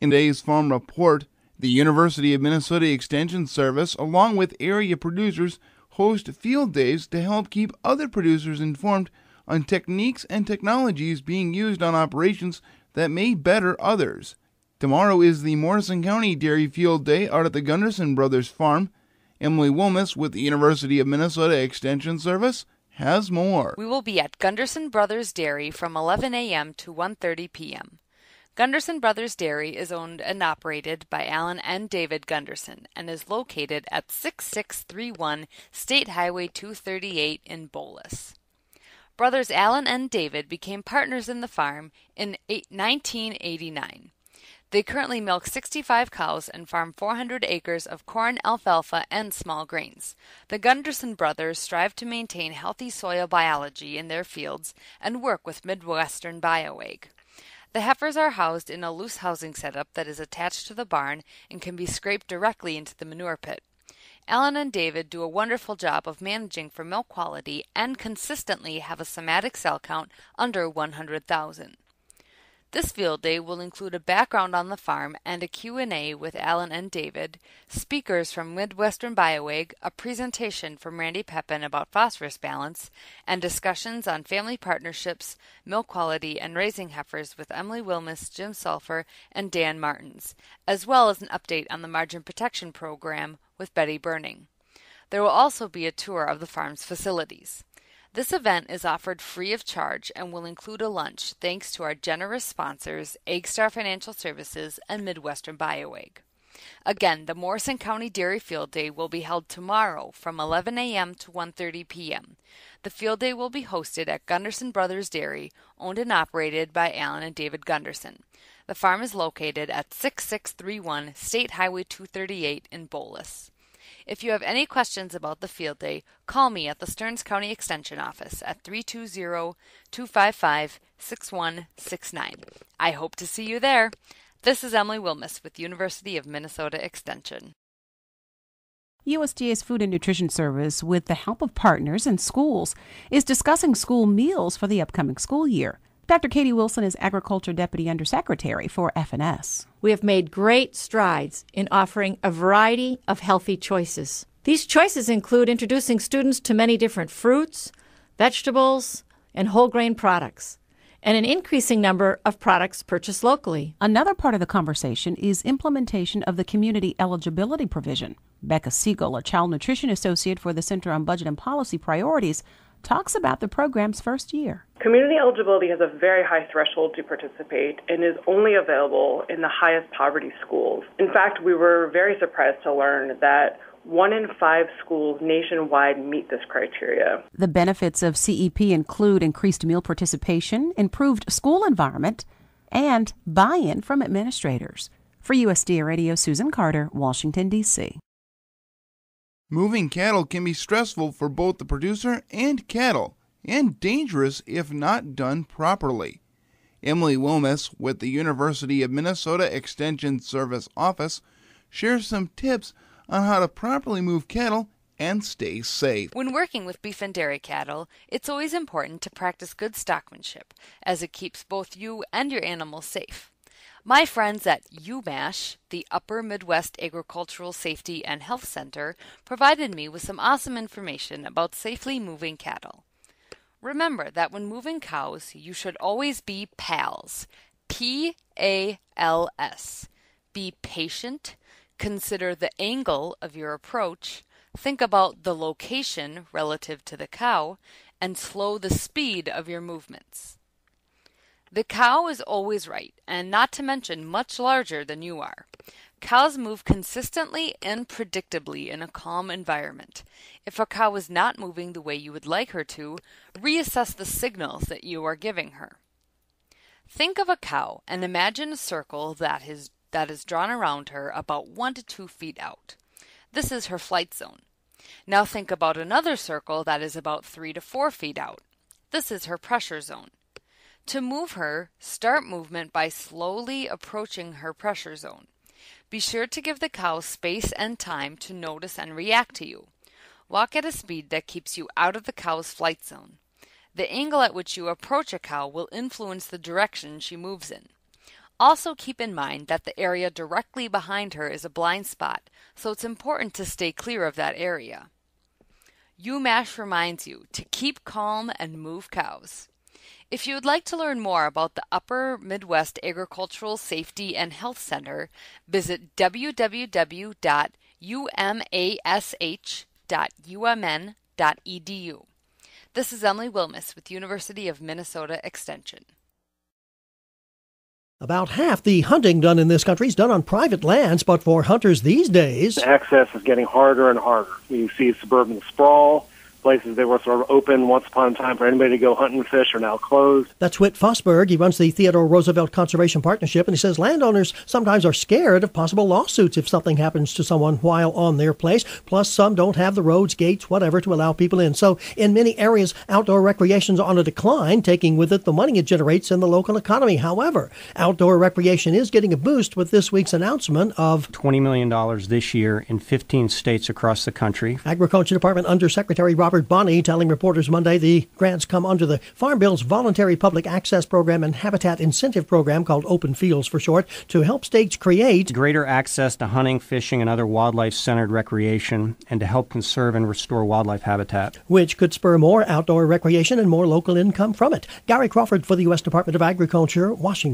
In today's Farm Report, the University of Minnesota Extension Service, along with area producers, host field days to help keep other producers informed on techniques and technologies being used on operations that may better others. Tomorrow is the Morrison County Dairy Field Day out at the Gunderson Brothers Farm. Emily Wilmus with the University of Minnesota Extension Service has more. We will be at Gunderson Brothers Dairy from 11 a.m. to 1:30 p.m. Gunderson Brothers Dairy is owned and operated by Alan and David Gunderson and is located at 6631 State Highway 238 in Bolus. Brothers Alan and David became partners in the farm in 1989. They currently milk 65 cows and farm 400 acres of corn, alfalfa, and small grains. The Gunderson brothers strive to maintain healthy soil biology in their fields and work with Midwestern BioAg. The heifers are housed in a loose housing setup that is attached to the barn and can be scraped directly into the manure pit. Alan and David do a wonderful job of managing for milk quality and consistently have a somatic cell count under 100,000. This field day will include a background on the farm and a Q&A with Alan and David, speakers from Midwestern BioAg, a presentation from Randy Pepin about phosphorus balance, and discussions on family partnerships, milk quality, and raising heifers with Emily Wilmus, Jim Sulphur, and Dan Martins, as well as an update on the Margin Protection Program with Betty Burning. There will also be a tour of the farm's facilities. This event is offered free of charge and will include a lunch thanks to our generous sponsors, EggStar Financial Services and Midwestern BioAg. Again, the Morrison County Dairy Field Day will be held tomorrow from 11 a.m. to 1:30 p.m. The field day will be hosted at Gunderson Brothers Dairy, owned and operated by Alan and David Gunderson. The farm is located at 6631 State Highway 238 in Bolus. If you have any questions about the field day, call me at the Stearns County Extension Office at 320-255-6169. I hope to see you there. This is Emily Wilmus with University of Minnesota Extension. USDA's Food and Nutrition Service, with the help of partners and schools, is discussing school meals for the upcoming school year. Dr. Katie Wilson is Agriculture Deputy Undersecretary for F&S. We have made great strides in offering a variety of healthy choices. These choices include introducing students to many different fruits, vegetables, and whole grain products, and an increasing number of products purchased locally. Another part of the conversation is implementation of the community eligibility provision. Becca Siegel, a child nutrition associate for the Center on Budget and Policy Priorities, talks about the program's first year. Community eligibility has a very high threshold to participate and is only available in the highest poverty schools. In fact, we were very surprised to learn that 1 in 5 schools nationwide meet this criteria. The benefits of CEP include increased meal participation, improved school environment, and buy-in from administrators. For USDA Radio, Susan Carter, Washington, D.C. Moving cattle can be stressful for both the producer and cattle, and dangerous if not done properly. Emily Wilmus with the University of Minnesota Extension Service Office shares some tips on how to properly move cattle and stay safe. When working with beef and dairy cattle, it's always important to practice good stockmanship, as it keeps both you and your animals safe. My friends at UMASH, the Upper Midwest Agricultural Safety and Health Center, provided me with some awesome information about safely moving cattle. Remember that when moving cows, you should always be PALS, P-A-L-S. Be patient, consider the angle of your approach, think about the location relative to the cow, and slow the speed of your movements. The cow is always right, and not to mention much larger than you are. Cows move consistently and predictably in a calm environment. If a cow is not moving the way you would like her to, reassess the signals that you are giving her. Think of a cow and imagine a circle that is drawn around her about 1 to 2 feet out. This is her flight zone. Now think about another circle that is about 3 to 4 feet out. This is her pressure zone. To move her, start movement by slowly approaching her pressure zone. Be sure to give the cow space and time to notice and react to you. Walk at a speed that keeps you out of the cow's flight zone. The angle at which you approach a cow will influence the direction she moves in. Also keep in mind that the area directly behind her is a blind spot, so it's important to stay clear of that area. UMass reminds you to keep calm and move cows. If you would like to learn more about the Upper Midwest Agricultural Safety and Health Center, visit www.umash.umn.edu. This is Emily Wilmus with University of Minnesota Extension. About half the hunting done in this country is done on private lands, but for hunters these days, access is getting harder and harder. You see suburban sprawl. Places that were sort of open once upon a time for anybody to go hunt and fish are now closed. That's Whit Fossberg. He runs the Theodore Roosevelt Conservation Partnership, and he says landowners sometimes are scared of possible lawsuits if something happens to someone while on their place. Plus, some don't have the roads, gates, whatever to allow people in. So in many areas, outdoor recreation's on a decline, taking with it the money it generates in the local economy. However, outdoor recreation is getting a boost with this week's announcement of $20 million this year in 15 states across the country. Agriculture Department Undersecretary Robert Bonney telling reporters Monday the grants come under the Farm Bill's Voluntary Public Access Program and Habitat Incentive Program, called Open Fields for short, to help states create greater access to hunting, fishing, and other wildlife-centered recreation, and to help conserve and restore wildlife habitat, which could spur more outdoor recreation and more local income from it. Gary Crawford for the U.S. Department of Agriculture, Washington.